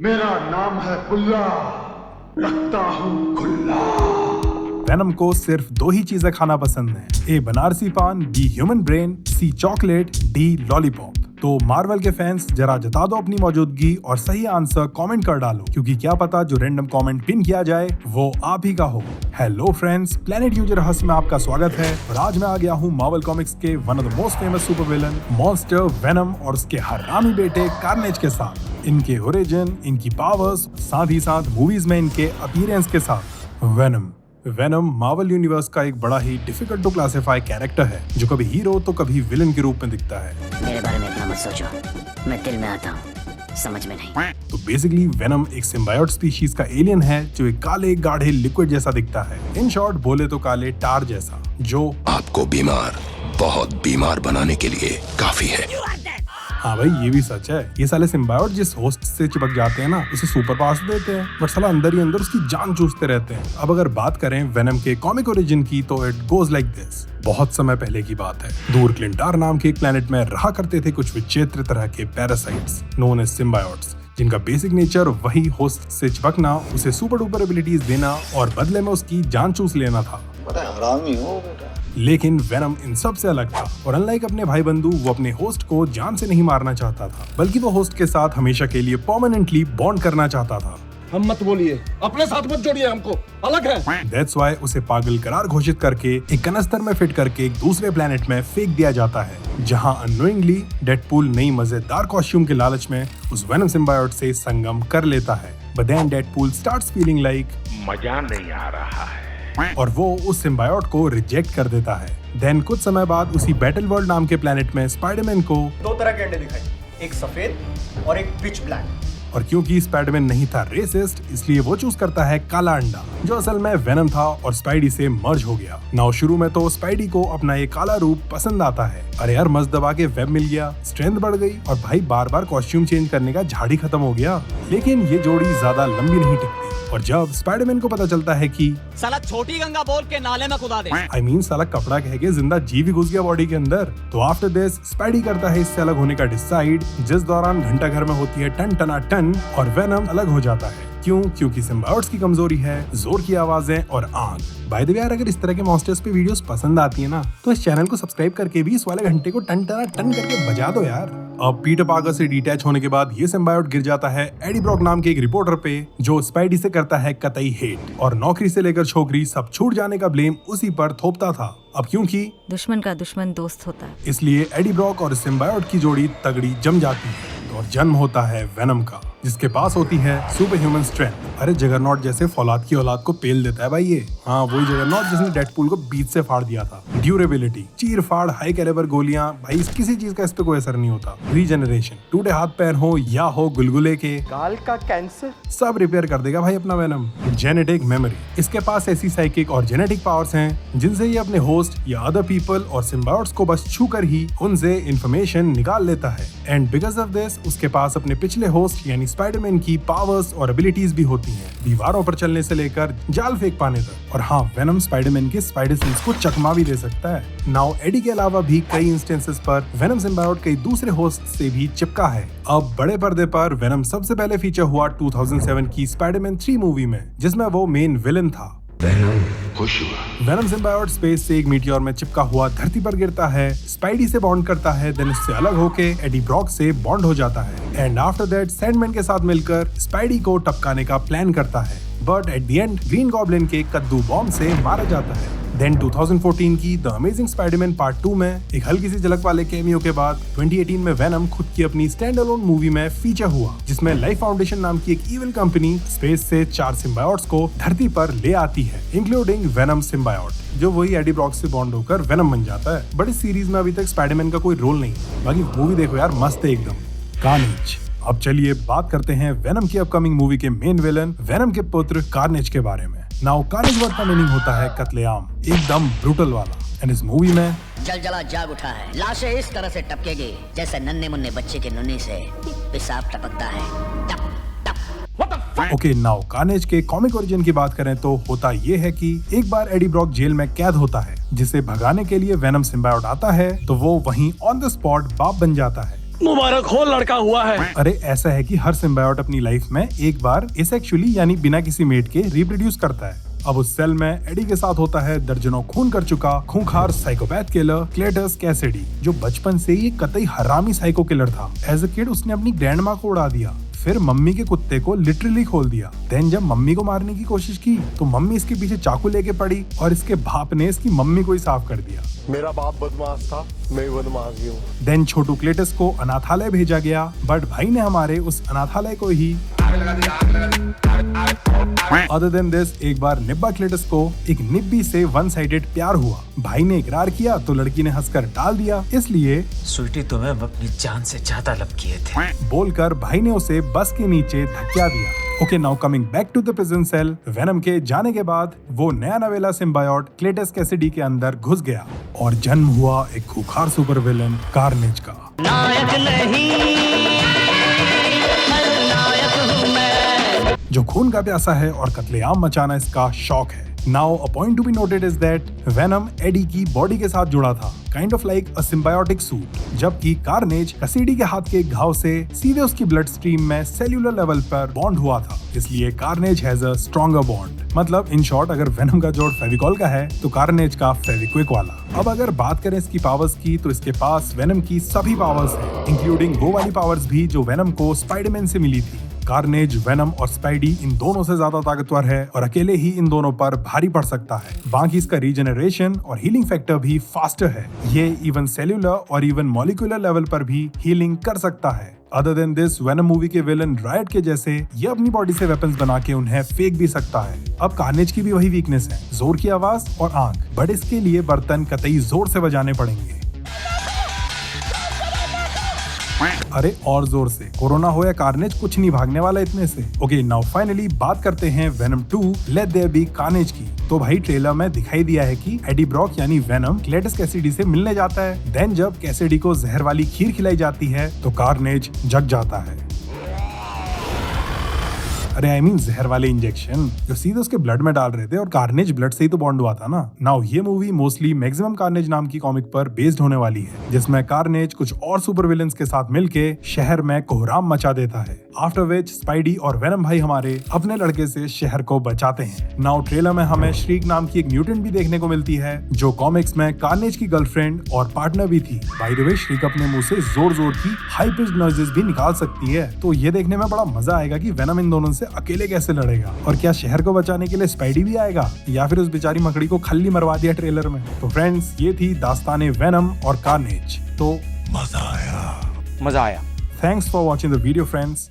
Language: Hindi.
मेरा नाम है बुल्ला, रखता हूँ खुल्ला। वेनम को सिर्फ दो ही चीजें खाना पसंद है, A Banarasi paan, B human brain, C chocolate, D lollipop. तो मार्वल के फैंस जरा जता दो अपनी मौजूदगी और सही आंसर कमेंट कर डालो, क्योंकि क्या पता जो रैंडम कमेंट पिन किया जाए वो आप ही का हो। हेलो फ्रेंड्स, प्लेनेट यूजर रहस्य में आपका स्वागत है और आज मैं आ गया हूँ मार्वल कॉमिक्स के one of the most famous super villain monster venom और उसके हरामी बेटे कार्नेज के साथ, इनके ओरिजिन, इनकी पावर्स, साथ ही साथ मूवीज में इनके अपीयरेंस के साथ। वेनम मार्वल यूनिवर्स का एक बड़ा ही डिफिकल्ट टू क्लासिफाई कैरेक्टर है, जो कभी हीरो तो कभी विलन के रूप में दिखता है। मेरे बारे में इतना मत सोचो, मैं दिल में आता हूँ, समझ में नहीं। तो बेसिकली वेनम एक सिम्बायोट स्पीशीज का एलियन है जो एक काले गाढ़े लिक्विड जैसा दिखता है। इन शॉर्ट बोले तो काले टार जैसा, जो आपको बीमार, बहुत बीमार बनाने के लिए काफी है। हाँ भाई, ये भी सच है। ये साले सिम्बायोट जिस होस्ट से चिपक जाते हैं ना, उसे सुपर पावर्स देते हैं, बट साला अंदर ही अंदर उसकी जान चूसते रहते हैं। अब अगर बात करें वेनम के कॉमिक ओरिजिन की, तो इट गोज लाइक दिस। बहुत समय पहले की बात है, दूर क्लिंटार नाम के एक प्लेनेट में रहा करते थे कुछ विचित्र तरह के पैरासाइट्स नोन एज सिम्बायोट्स, जिनका बेसिक नेचर वही होस्ट से चिपकना, उसे सुपर डुपर एबिलिटीज देना और बदले में उसकी जान चूस लेना था। बड़ा हरामी हो बेटा। लेकिन वेनम इन सब से अलग था और अनलाइक अपने भाई बंधु, वो अपने होस्ट को जान से नहीं मारना चाहता था, बल्कि वो होस्ट के साथ हमेशा के लिए परमानेंटली बॉन्ड करना चाहता था। हम मत बोलिए, अपने साथ मत जोड़िए, हमको अलग है। That's why उसे पागल करार घोषित करके एक कनस्तर में फिट करके एक दूसरे प्लेनेट में फेंक दिया जाता है, जहां अननोइंगली डेडपूल नई मजेदार कॉस्ट्यूम के लालच में उस वेनम सिम्बायोट से संगम कर लेता है। But then Deadpool starts feeling like मजा नहीं आ रहा है और वो उस सिम्बायोट को रिजेक्ट कर देता है। देन कुछ समय बाद उसी बैटल वर्ल्ड नाम के प्लेनेट में स्पाइडरमैन को दो तरह के अंडे दिखाई, एक सफेद और एक पिच ब्लैक। और क्योंकि स्पाइडरमैन नहीं था रेसिस्ट, इसलिए वो चूज करता है काला अंडा, जो असल में वेनम था और स्पाइडी से मर्ज हो गया। नाउ शुरू में तो स्पाइडी को अपना ये काला रूप पसंद आता है। अरे यार, मस्त दबा के वेब मिल गया, स्ट्रेंथ बढ़ गई और भाई बार बार कॉस्ट्यूम चेंज करने का झाड़ी खत्म हो गया। लेकिन ये जोड़ी ज्यादा लंबी नहीं टिकती और जब स्पाइडरमैन को पता चलता है कि साला छोटी गंगा बोल के नाले में कूदा दे, I mean, साला कपड़ा कह के जिंदा जीव ही घुस गया बॉडी के अंदर, तो आफ्टर दिस स्पाइडी करता है इससे अलग होने का डिसाइड, जिस दौरान घंटा घर में होती है टन टना टन और वेनम अलग हो जाता है। क्योंकि सिम्बायोट्स की कमजोरी है जोर की आवाजें और आग। बाय द वे यार, अगर इस तरह के मॉन्स्टर्स पे वीडियोस पसंद आती है ना, तो इस चैनल को सब्सक्राइब करके भी इस वाले घंटे को टन टना टन करके बजा दो यार। अब पीटर पार्कर से डिटैच होने के बाद ये सिम्बायोट गिर जाता है एडी ब्रॉक नाम के एक रिपोर्टर पे, जो स्पाइडी से करता है कतई हेट और नौकरी से लेकर छोकरी सब छूट जाने का ब्लेम उसी पर थोपता था। अब क्योंकि दुश्मन का दुश्मन दोस्त होता है, इसलिए एडी ब्रॉक और सिम्बायोट की जोड़ी तगड़ी जम जाती है और जन्म होता है वेनम का, जिसके पास होती है सुपर ह्यूमन स्ट्रेंथ। अरे जगरनॉट जैसे फौलाद की औलाद को पेल देता है भाई ये। हाँ, वही जगरनॉट जिसने डेडपूल को बीच से फाड़ दिया था। ड्यूरेबिलिटी, चीर फाड़, हाई कैलिबर गोलियां, भाई किसी चीज का इस पे कोई असर नहीं होता। रीजनरेशन, टूटे हाथ पैर हो या हो गुलगुले के, गाल का कैंसर, सब रिपेयर कर देगा भाई अपना वेनम। जेनेटिक मेमोरी, इसके पास ऐसी साइकिक और जेनेटिक पावर्स हैं जिनसे ये अपने होस्ट या अदर पीपल और सिम्बायोट्स को बस छू कर ही उनसे इंफॉर्मेशन निकाल लेता है। एंड बिकॉज ऑफ दिस उसके पास अपने पिछले होस्ट यानी स्पाइडरमैन की पावर्स और एबिलिटीज भी होती हैं, दीवारों पर चलने से लेकर जाल फेंक पाने तक। और हाँ, वेनम स्पाइडरमैन के स्पाइडर सेंस को चकमा भी दे सकता है। नाउ एडी के अलावा भी कई इंस्टेंसेस पर वेनम सिम्बायोट कई दूसरे होस्ट से भी चिपका है। अब बड़े पर्दे पर वेनम सबसे पहले फीचर हुआ 2007 की स्पाइडरमैन 3 मूवी में, जिसमें वो मेन विलन था। खुश हुआ। वेनम सिम्बायोट स्पेस से एक मीटियोर में चिपका हुआ धरती पर गिरता है, स्पाइडी से बॉन्ड करता है, देन उससे अलग होके एडी ब्रॉक से बॉन्ड हो जाता है एंड आफ्टर दैट सैंडमैन के साथ मिलकर स्पाइडी को टपकाने का प्लान करता है, but at the end green goblin के कद्दू बॉम्ब से मारा जाता है। देन 2014 की द अमेजिंग स्पाइडरमैन पार्ट 2 में एक हल्की सी झलक वाले कैमियो के बाद 2018 में वेनम खुद की अपनी स्टैंड अलोन मूवी में फीचर हुआ, जिसमें लाइफ फाउंडेशन नाम की एक इविल कंपनी स्पेस से 4 सिम्बायोट्स को धरती पर ले आती है, इंक्लूडिंग वेनम सिम्बायोट, जो वही एडी ब्रॉक से बॉन्ड होकर वेनम बन जाता है। बट इस सीरीज में अभी तक स्पाइडरमैन का कोई रोल नहीं, बाकी मूवी देखो यार, मस्त है एकदम। कार्नेज। अब चलिए बात करते हैं वेनम की अपकमिंग मूवी के मेन विलन वेनम के पुत्र कार्नेज के बारे में। नाउ कार्नेज वर्ड का मीनिंग होता है कत्लेआम, एकदम ब्रूटल वाला। एंड इस मूवी में जल जला जाग उठा है, लाशें इस तरह से टपकेगी जैसे नन्हे मुन्ने बच्चे के नुन्नी से पेशाब टपकता है। टप टप। ओके, नाउ कार्नेज के कॉमिक ओरिजिन की बात करें तो होता ये है कि एक बार एडी ब्रॉक जेल में कैद होता है, जिसे भगाने के लिए वेनम सिम्बायोट आता है, तो वो वहीं ऑन द स्पॉट बाप बन जाता है। मुबारक हो लड़का हुआ है। अरे ऐसा है कि हर सिम्बायोट अपनी लाइफ में एक बार एसेक्सुअली यानी बिना किसी मेट के रिप्रोड्यूस करता है। अब उस सेल में एडी के साथ होता है दर्जनों खून कर चुका खूंखार साइकोपैथ किलर क्लेटस कैसिडी, जो बचपन से ही कतई हरामी साइको किलर था। एज अ किड उसने अपनी ग्रैंड माँ को उड़ा दिया, फिर मम्मी के कुत्ते को लिटरली खोल दिया। देन जब मम्मी को मारने की कोशिश की तो मम्मी इसके पीछे चाकू लेके पड़ी और इसके बाप ने इसकी मम्मी को ही साफ कर दिया। मेरा बाप बदमाश था, मैं बदमाश ही हूँ। देन छोटू क्लेटस को अनाथालय भेजा गया, बट भाई ने हमारे उस अनाथालय को ही अदर देन दिस एक बार निब्बा क्लेटस को एक निब्बी से वन साइडेड प्यार हुआ। भाई ने इकरार किया तो लड़की ने हंसकर टाल दिया, इसलिए स्वीटी तुम्हें अपनी जान से ज्यादा लब किए थे बोलकर भाई ने उसे बस के नीचे धक्का दिया। Okay, now coming back to the prison cell. Venom के जाने के बाद वो नया नवेला सिम्बायोट क्लेटस कैसिडी के अंदर घुस गया और जन्म हुआ एक खूंखार सुपर विलन कार्नेज का। नायक नहीं, नायक हूँ मैं। जो खून का प्यासा है और कत्लेआम मचाना इसका शौक है। Now a point to be noted is that Venom Eddie की बॉडी के साथ जुड़ा था, kind of like a symbiotic suit, जबकि कार्नेज कैसिडी के हाथ के घाव से सीधे उसकी ब्लड स्ट्रीम में सेल्यूलर लेवल पर बॉन्ड हुआ था, इसलिए Carnage has a stronger bond. मतलब इन शॉर्ट, अगर वेनम का जोड़ फेविकॉल का है तो कार्नेज का फेविक्विक वाला। अब अगर बात करें इसकी पावर्स की तो इसके पास वेनम की सभी पावर्स हैं, इंक्लूडिंग वो वाली पावर्स भी जो वेनम को स्पाइडरमैन से मिली थी। कार्नेज, वेनम और स्पाइडी इन दोनों से ज्यादा ताकतवर है और अकेले ही इन दोनों पर भारी पड़ सकता है। बाकी इसका रीजनरेशन और हीलिंग फैक्टर भी फास्टर है। ये इवन सेल्यूलर और इवन मॉलिक्यूलर लेवल पर भी हीलिंग कर सकता है। Other than this, venom movie के विलन रायट के जैसे ये अपनी बॉडी से वेपन्स बना के उन्हें फेंक भी सकता है। अब कार्नेज की भी वही वीकनेस है, जोर की आवाज और आंख, बट इसके लिए बर्तन कतई जोर से बजाने पड़ेंगे। अरे और जोर से, कोरोना हो या कार्नेज कुछ नहीं भागने वाला इतने से। ओके, नाउ फाइनली बात करते हैं Venom 2 let there be Carnage की। तो भाई ट्रेलर में दिखाई दिया है कि एडी ब्रॉक यानी वेनम क्लेटस कैसिडी से मिलने जाता है। देन जब कैसिडी को जहर वाली खीर खिलाई जाती है तो कार्नेज जग जाता है। अरे आई मीन जहर वाले इंजेक्शन जो सीधे उसके ब्लड में डाल रहे थे, और कार्नेज ब्लड से ही तो बॉन्ड हुआ था ना। नाउ ये मूवी मोस्टली मैक्सिमम कार्नेज नाम की कॉमिक पर बेस्ड होने वाली है, जिसमें कार्नेज कुछ और सुपर विलन्स के साथ मिलके शहर में कोहराम मचा देता है। आफ्टर विच स्पाइडी और वेनम भाई हमारे अपने लड़के से शहर को बचाते हैं। नाउ ट्रेलर में हमें श्रीक नाम की एक म्यूटेंट भी देखने को मिलती है, जो कॉमिक्स में कार्नेज की गर्लफ्रेंड और पार्टनर भी थी। बाय द वे, श्रीक अपने मुंह से जोर जोर की हाई पिच्ड नॉइजेस भी निकाल सकती है, तो ये देखने में बड़ा मजा आएगा कि वेनम इन दोनों से अकेले कैसे लड़ेगा, और क्या शहर को बचाने के लिए स्पाइडी भी आएगा या फिर उस बेचारी मकड़ी को खल्ली मरवा दिया ट्रेलर में। तो फ्रेंड्स, ये थी दास्ताने वेनम और कार्नेज। तो मजा आया। Thanks for watching the video friends.